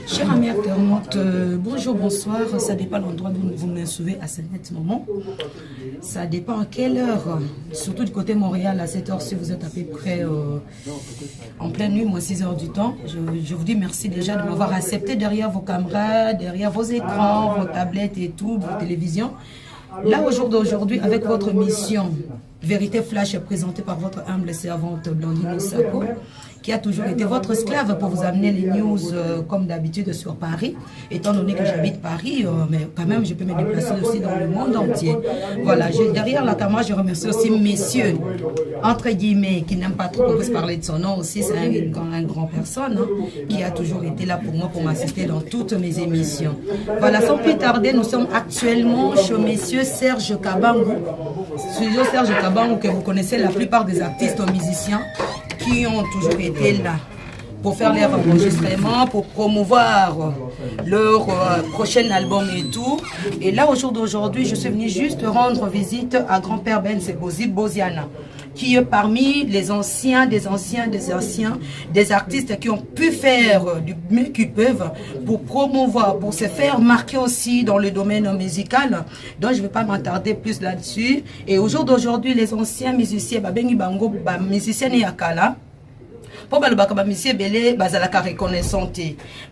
Chers amis internautes, bonjour, bonsoir. Ça dépend de l'endroit où vous me suivez à ce moment. Ça dépend à quelle heure. Surtout du côté Montréal, à cette heure, si vous êtes à peu près en pleine nuit, moins 6 heures du temps. Je vous dis merci déjà de m'avoir accepté derrière vos caméras, derrière vos écrans, vos tablettes et tout, vos télévisions. Là, au jour d'aujourd'hui, avec votre mission Vérité Flash présentée par votre humble servante Blandine Sako, qui a toujours été votre esclave pour vous amener les news comme d'habitude sur Paris. Étant donné que j'habite Paris, mais quand même je peux me déplacer aussi dans le monde entier. Voilà, derrière la caméra, je remercie aussi messieurs, entre guillemets, qui n'aiment pas trop qu'on puisse parler de son nom aussi. C'est un grand personne qui a toujours été là pour moi, pour m'assister dans toutes mes émissions. Voilà, sans plus tarder, nous sommes actuellement chez monsieur Serge Kabangou. Studio Serge Kabangou, que vous connaissez la plupart des artistes ou musiciens qui ont toujours été là pour faire leur enregistrement, pour promouvoir leur prochain album et tout. Et là, au jour d'aujourd'hui, je suis venue juste rendre visite à grand-père Ben Sebozi Boziana, qui est parmi les anciens des artistes qui ont pu faire du mieux qu'ils peuvent pour promouvoir, pour se faire marquer aussi dans le domaine musical. Donc je ne vais pas m'attarder plus là-dessus. Et au jour d'aujourd'hui, les anciens musiciens, Bengi Bango, musiciens Yakala, pour que les belé bazalaka reconnaissante,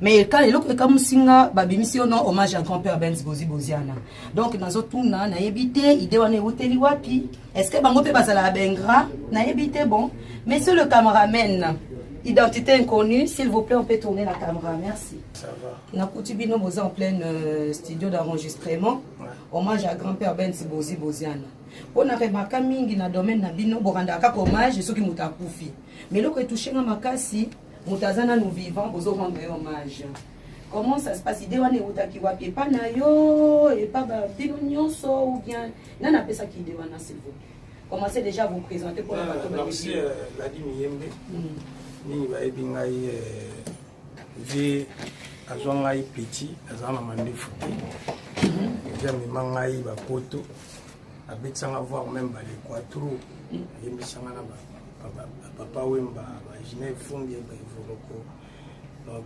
mais quand les autres comme singa babimisi on hommage à grand-père Ben Sebozi Boziana. Donc dans autres na yebité idée on est hôtel wapi, est-ce que bango pe bazala bengra na yebité bon. Monsieur le cameraman, identité inconnue, s'il vous plaît, on peut tourner la caméra, merci. Ça va. Na Koutibino en plein studio d'enregistrement, hommage à grand-père Ben Sebozi Boziana. On a remarqué mingi na domaine na bino boranda ka hommage ceux qui mutakufi. Mais là que touché na makasi, mutazana nous vivants bozo rendre hommage. Comment ça se passe? Idée wane utaki wapi pa na yo et pas bino nyonso ou bien nana pesa ki idée wana s'il vous plaît. Commencez déjà à vous présenter pour la bateau. Merci la di miyembe. Ni ba ebingai vi azongai petit azana mande futi. Déjà mi mangai ba poto. Avec ça, voir même les quattro, il y a papa Wemba, Genève Fongi, donc,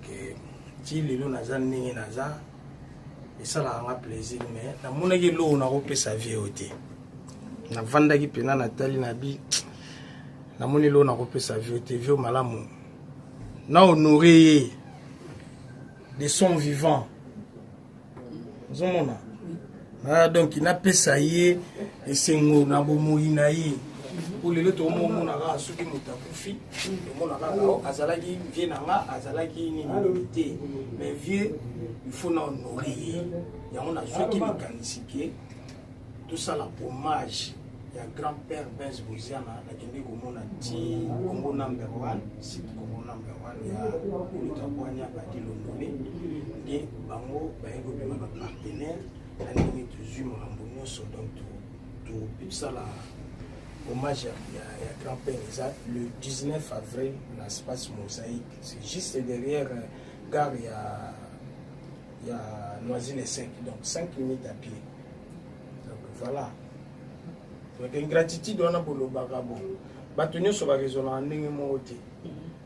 si les lots n'ont ni naza, et ça a un plaisir, mais la monnaie est l'eau, on a repris sa vie au thé. La vanda qui pena Nathalie Nabi, la monnaie l'eau, on a repris sa vie au thé, vieux malamou. N'a honoré des sons vivants. Nous avons donc il n'a pas ça y et c'est nous na bomo inaï pour les autres mots on a ceux qui nous takufi on a azalaki vient na azalaki ni milité mais vieux il faut nous honorer il y a on a ceux qui mécanisique tout ça la hommage il y a grand-père Ben Boziana la kende comme on a dit Congo number 1 c'est Congo number 1 il y a le tapoania ba di l'honorer et bango ba ego be ma partenaire donc tout ça là hommage à grand-père le 19 avril l'espace Mosaïque, c'est juste derrière gare il y a Noisy-les-5, donc 5 minutes à pied, donc voilà. Donc une gratitude on a pour le bagabo batuni so ba raisonnement ndenge mote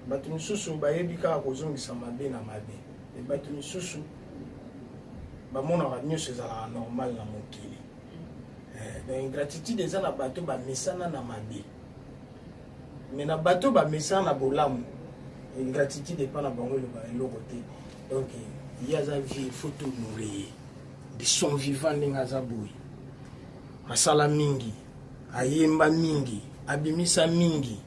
batuni susu ba yebika ko zongisa mabe na mabe et batuni susu ba mona ba nyonso ezala normal na mokili donc gratitude eza na bato ba mesana na mabe mais na bato ba mesana na bolamu gratitude pas na bango le ba eloko te. Donc il y a za vie photo nourrir des sons vivants ndinga za boy masala mingi ayemba mingi abimisa mingi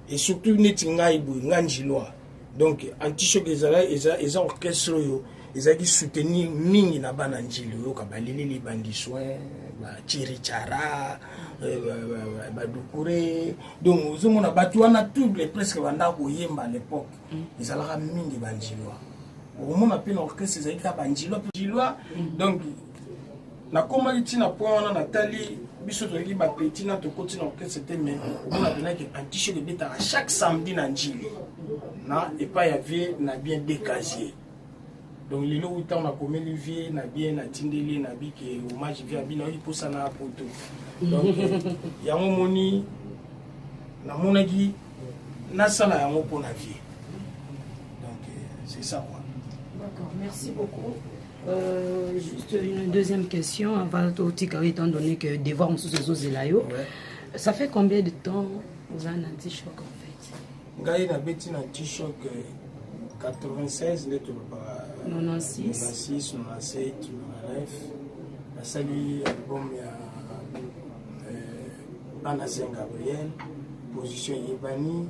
et surtout neti ngai boy nganjilwa. Donc anti-choc eza orchestre yo ezaki soutenir mingi na bana njili yo ka balili bandi soin ba chirichara ba dukure. Donc vous mona batu wana tout les presque banda ko yemba à l'époque ezalaka mingi banjilwa au mona pe na orchestre ezaki ka banjilwa. Donc na koma itina point wana Nathalie biso to ki ba petit na to côté na que c'était mais on a donné que anti-choc de bêta chaque samedi na njili na et pas y avait na bien des casiers donc les où on a commis le vieux na bien na tindeli na bi que hommage via bino il pour ça na poto donc ya moni na monaki na sala ya pour na vie donc c'est ça quoi. D'accord, merci beaucoup. Juste une deuxième question avant étant donné que devoir on sous Zelayo. Ça fait combien de temps vous avez un anti-choc en fait? Ngai na beti na anti-choc 96 ne to pas 96 97 99 na sali album ya Bana Saint Gabriel position yebani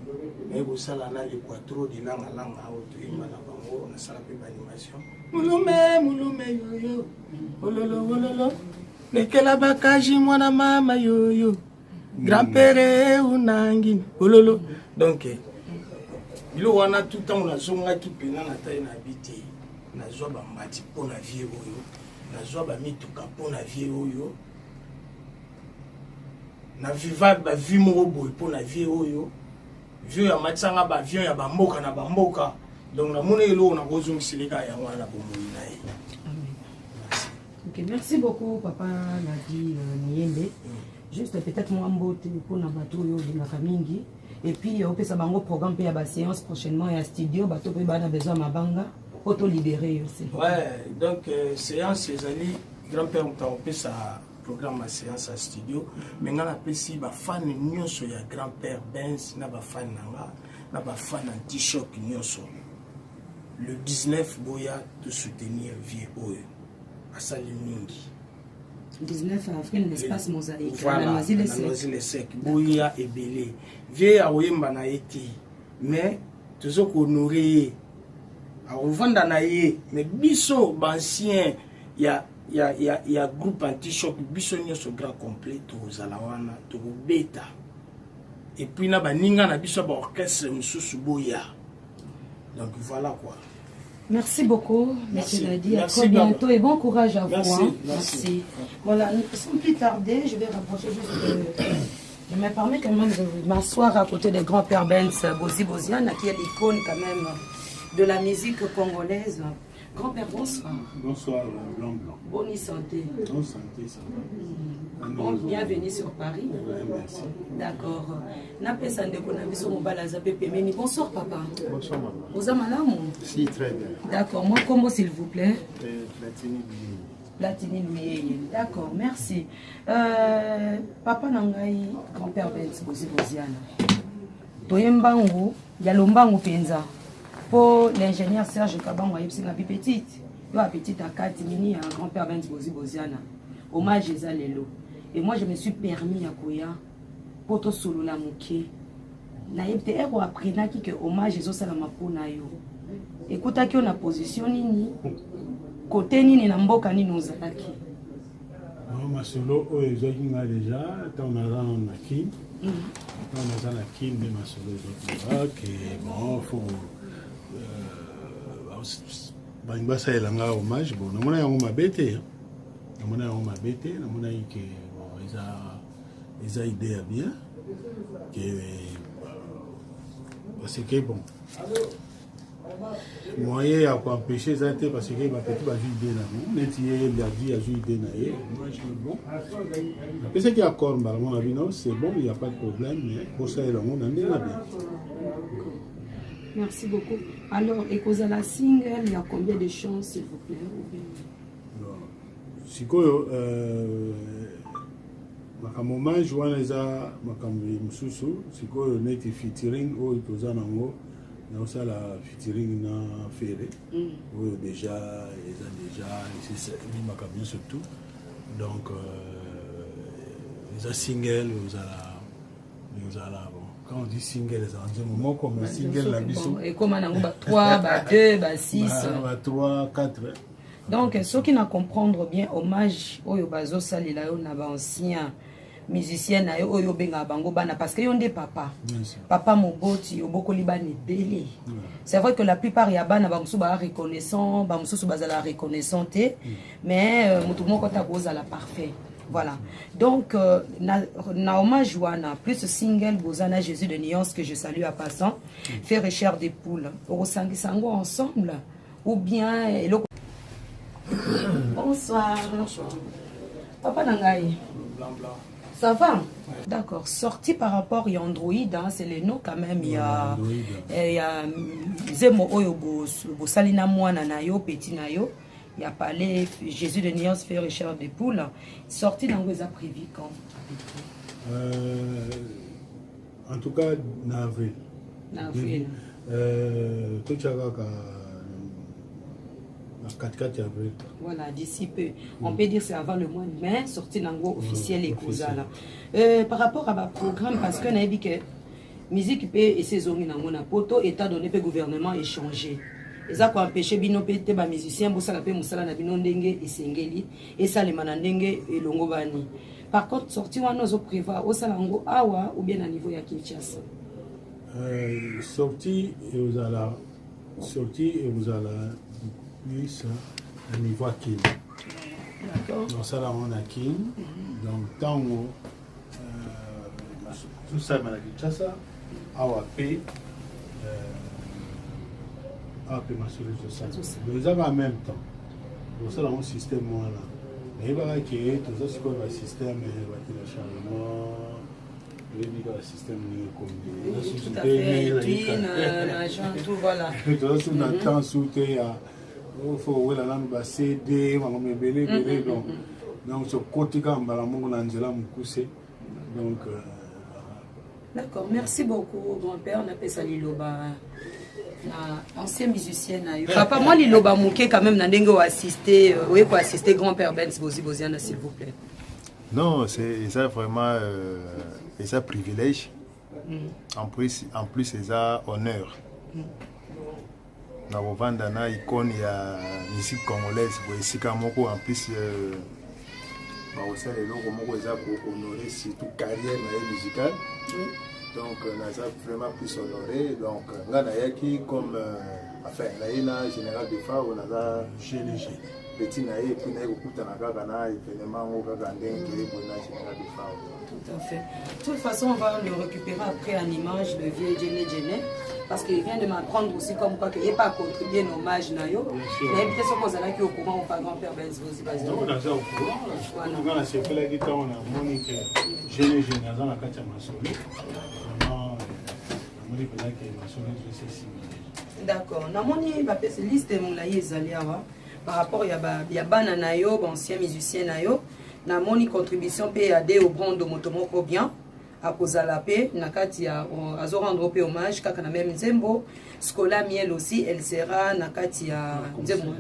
mais vous sala na le quattro de langa auto imana bango na sala pe animation mulume yoyo ololo lekela bakaji mwana mama yoyo grand-père unangi ololo donc bilo wana tout temps on a zonga ki pena na taille na biti na zwa ba mati pour na vie oyo na zwa ba mituka pour na vie oyo na viva ba vie mo boy pour na vie oyo vieux ya matsanga ba vieux ya bamboka na bamboka donc na mona elo na kozong silika ya wana bomoi na ye. OK, merci beaucoup papa Nadi Niembe. Juste peut-être moi mbote pour na bato yo de mingi et puis on peut ça bango programme pe ya ba séance prochainement ya studio bato pe bana besoin mabanga auto libérer aussi. Ouais, donc séance les amis grand-père on peut ça programme à séance à studio mais ngana pesi ba fan nyonso ya grand-père Benz na ba fan nanga na ba fan anti-choc nyonso le 19 boya de soutenir vie oyo asali mingi 19 avril l'espace mosaïque voilà les sec boya ebele vie a oyemba na eti mais toujours honorer a revendre na ye mais biso ancien ya groupe anti-choc biso nyonso grand complet tozala wana tobeta et puis na baninga na biso ba orchestre mususu boya donc voilà quoi. Merci beaucoup, monsieur Nadi. À très bientôt et bon courage à vous. Merci. Voilà, sans plus tarder, je vais rapprocher juste je me permets quand même de m'asseoir à côté des grands-pères Benz Boziana, qui est l'icône quand même de la musique congolaise. Grand-père, bonsoir. Bonsoir, Blanc. Bonne santé. Bonne santé, ça va. Bon, bienvenue sur Paris. Ouais, merci. D'accord. Bonsoir, papa. Bonsoir, maman. Vous avez madame? Si, très bien. D'accord. Moi, comment s'il vous plaît? Platini. Platini Louis. D'accord, merci. Papa Nangai, grand-père Benz Boziana. Toyembango, Yalombango Penza. Pour l'ingénieur Serge Kabango, il y a une petite. Il y a une petite à 4 mini, un grand-père Benz Boziana. Hommage à Lelo. Et moi, je me suis permis à Koya pour te solo la mouké. Naïbte ero aprena ki que hommage ezo sala mapona yo. Écoute ki on a position nini côté nini na mboka nini ozalaki. Ma solo o ezoki nga déjà tant on a dans la kin. On a dans la kin de ma solo ezoki que bon faut bangba ça elanga hommage bon na mona yango mabete. Na mona yango mabete, na mona que bon ils a idée bien que parce que bon moyen à empêcher ça parce que ma petite va jouer idée là net il a dit à jouer idée là moi je bon parce qu'il y a encore mon avis non c'est bon il y a pas de problème mais pour ça il on en est là bien. Merci beaucoup. Alors et cause à la single il y a combien de chances s'il vous plaît? Sikoyo makamoma joana eza makambi mususu sikoyo neti featuring oyo toza nango na osala featuring na Fere oyo déjà c'est makambi surtout donc eza single ozala bon quand on dit single eza un moment comme single la biso et comme nango ba 3 ba 2 ba 6 ba 3 4. Donc ceux qui ne comprendre bien hommage oyo bazo salila yo na ba ancien musicien na yo oyo benga bango bana parce que yo ndé papa papa moboti oboko libane belé c'est vrai que la plupart ya bana ba musu ba reconnaissant ba musu bazala reconnaissante mais mutu moko ta boza la parfait Voilà. Donc, na hommage wana, plus single Bozana Jésus de Nuance que je salue à passant, faire chair des poules. Au sangi sango ensemble ou bien bonsoir. Bonsoir. Papa Nangaï. Blanc, blanc. Ça va? D'accord. Sorti par rapport à Android, hein, c'est les noms quand même. Il y a Zemo Oyo Salina Moana Nayo, Petit Nayo. Il y a parlé Jésus de Nuance faire chair des poules. Sorti dans les prévu quand? En tout cas, en avril. En avril. Tout ça, 4 avril. Voilà, d'ici peu. On peut dire que c'est avant le mois de mai, sorti dans le officiel et causal. Par rapport à ma programme, parce qu'on a dit que musique peut et saison dans mon poto, état donné que le gouvernement échangé. Et ça, quand empêcher bino pété ba musicien, bossa la paix moussala na bino ndenge et sengeli, et ça les manandenge et longo bani. Par contre, sorti on nous prévoir au salango awa ou bien à niveau ya Kinshasa. Sorti et vous allez plus à niveau Kin. D'accord. Donc ça là on a Kin. Donc tango tout ça à Kinshasa, awa P. Ma solution ça. Nous avons en même temps. Donc ça là un système là. Mais il va que tout ça c'est quoi le système le changement. Le système tout à fait, twin, l'argent, tout voilà. Tout ça on attend sous il faut la langue va céder, on va me belé donc ce côté quand on va la monter dans la mukuse donc d'accord, merci beaucoup grand-père, on appelle ça Liloba. Ancien musicien papa moi Liloba Mouké quand même n'andenge ou assister oui quoi assister grand-père Benz Boziana s'il vous plaît. Non, c'est ça vraiment c'est un privilège. En plus c'est un honneur. Na vanda na icône ya musique congolaise pour esika moko en plus ba aussi les logos moko za pour honorer surtout carrière musicale. Donc on a vraiment plus honoré donc ngana yaki comme enfin la général de fa on a GNG petit naïe et puis naïe okuta na kaka na événement au kaka ndenge pour na général de fa. Tout à fait. De toute façon, on va le récupérer après en image le vieux Djene parce qu'il vient de m'apprendre aussi comme quoi qu'il n'y a pas contribué un hommage nayo. Mais évitez ce qu'on a qui au courant ou pas grand-père Benz Bozi. Non, on a ça au courant. On a fait la guitare, on a monique Djene dans la carte Masoli. Vraiment, on a dit que Masoli c'est similaire. D'accord. Na moni ba pese liste moulaye zaliawa par rapport ya bana nayo, ancien musicien nayo. Na moni contribution PAD au brand de motomoko bien à kozala pe nakati ya azo rendre hommage kaka na même Nzembo Scola Miel aussi elle sera nakati ya Nzembo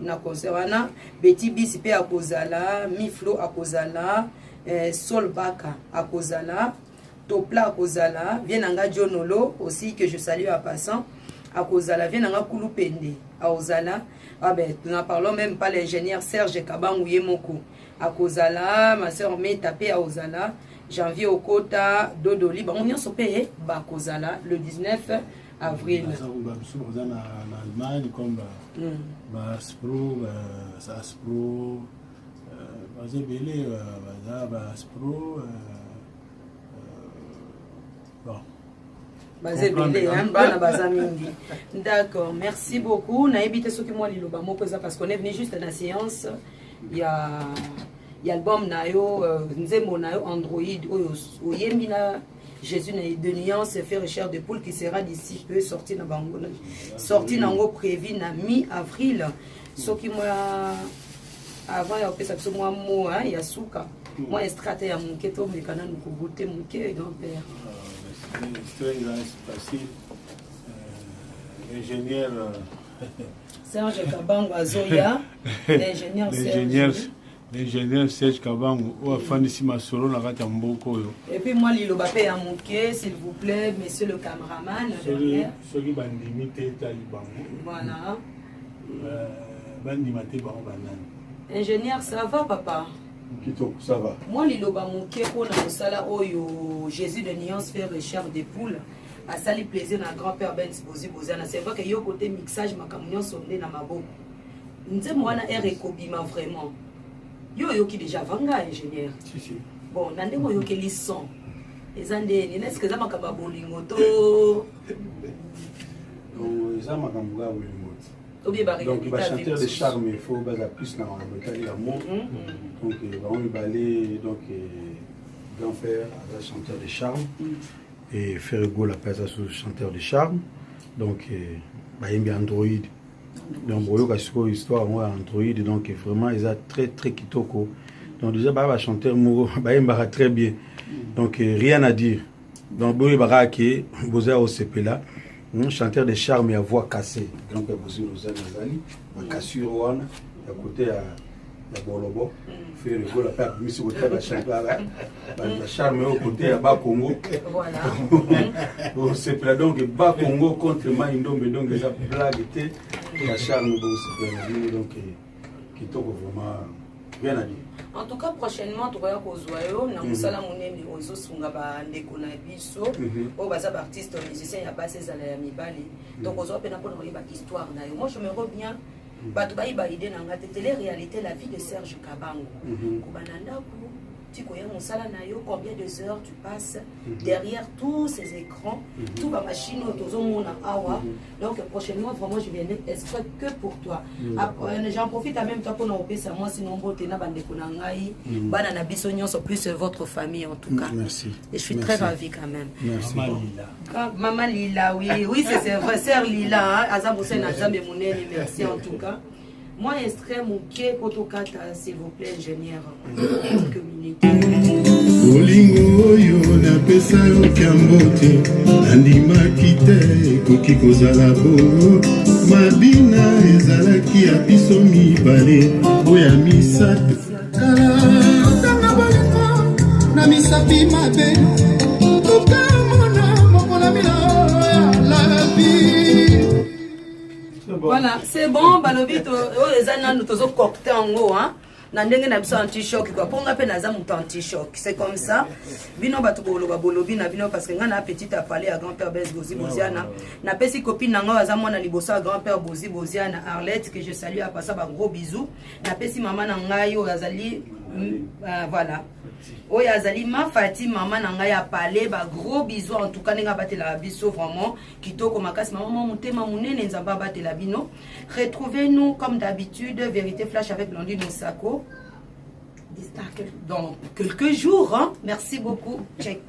na conservana Betty Bis pe a kozala Miflo a kozala Sol Baka a kozala Topla a kozala Vienanga Dionolo aussi que je salue à passant a kozala Vienanga Kulupende a ozala ah ben nous n'en parlons même pas l'ingénieur Serge Kabangu Yemoko à Kozala, ma soeur m'est tapé à Ozala, janvier au Kota, Dodo Libre, on y a sopé à Kozala le 19 avril. En Allemagne, comme Baspro, Saspro, Bazébélé, Baspro, bon. D'accord, merci beaucoup. On a évité ce que moi, parce qu'on est venu juste à la séance. Il y a l'album Nayo, Nzembo Nayo, Android, Oyemina, Jésus de Nuance, faire chair de poule qui sera d'ici peu sorti dans Bangola. Sorti dans le prévu na mi-avril. Ce qui moi, avant, il y a fait ça, moi, il y a Souka. Moi, stratégie à mon keto, mais quand même, nous goûter mon cœur, grand-père. C'est facile. L'ingénieur. Serge Kabangu Azoya, l'ingénieur Serge Kabangu, ou Afandisi Masoro, la rate Mboko. Et puis moi, Liloba Pe à Mouké, s'il vous plaît, monsieur le caméraman. Celui qui va limiter Talibango. Voilà. Bandimate Banane. Ingénieur, ça va, papa? Ça va. Moi, Liloba Mouké, pour la Moussala, Oyo, Jésus de Nuance, faire chair des poules. À sali plaisir na grand-père Benz Bozana. C'est vrai que yo côté mixage ma camion sondé na mabo. Nze mwana est recobima vraiment. Yo qui déjà vanga ingénieur. Si. Bon, nande mo yo ke li son. Ezande ni est-ce que ça makaba bolingo to donc ça makambuga bolingo. Obi ba Donc il va chanter de charme, il faut baser plus dans le cas d'amour. Donc on va aller donc grand-père va chanteur de charme et Ferrego la passe sur chanteur de charme. Donc bah il y a Android. Donc boyo kasiko histoire moi Android donc vraiment ils a très kitoko. Donc déjà bah chanteur Mouro bah il va très bien. Donc rien à dire. Donc boyo bara qui boza au CP là. Chanteur de charme et à voix cassée. Donc bozo Rosanne Nazali, ma cassure wana à côté à la Bolobo. Ferrego la passe mission au table chanteur là. La charme au côté à Bas Congo. Voilà. Bon c'est là donc Bas Congo contre Maindombe donc ça blague était la charme bon c'est donc qui toque vraiment rien à dire. En tout cas prochainement tu vas kozwayo na musala munene ozo sunga ba ndeko na biso o baza ba artiste musicien ya pas ces ala ya mibali donc ozo pena pour ba histoire na yo. Moi je me reviens bato ba idée na ngate télé réalité la vie de Serge Kabango ko bananda ku tiko ya musala na yo combien de heures tu passes derrière tous ces écrans tout ba machine otozo mona awa donc prochainement vraiment je viendrai exprès que pour toi. J'en profite en même temps pour nous opesa moi sinon boté na bande ko na ngai bana na biso nyonso plus votre famille en tout cas. Merci. Et je suis très ravie quand même. Merci. Maman Lila, oui c'est vrai, sœur Lila, Azabousen Azambe Mounene, merci en tout cas. Moi, extrait mon pied, Kotokata, s'il vous plaît, ingénieur. Quelques minutes. Olingo yo na pesa yo kambote andimaki te ekoki kozala bo mabina ezalaki ya biso mibale oya misato kala tanga bolingo na misapi mabe tukamona mokola mila la vie. Voilà, c'est bon, Balobito, les années nous tous cocktail en haut, hein. Nandenge na biso anti-choc quoi ponga pe naza muto anti-choc c'est comme ça bino bato bolobi na bino parce que nga na petite a parlé à grand-père Bez Bozi Boziana na pesi copine nanga aza mwana liboso à grand-père Bozi Boziana Arlette que je salue à passer ba gros bisous na pesi maman na ngai yo azali voilà oyo azali ma Fati maman na ngai a parlé ba gros bisous en tout cas nga batela biso vraiment kitoko makasi maman motema munene nzamba batela bino. Retrouvez-nous comme d'habitude Vérité Flash avec Blondine Moussako dans quelques jours hein. Merci beaucoup. Check.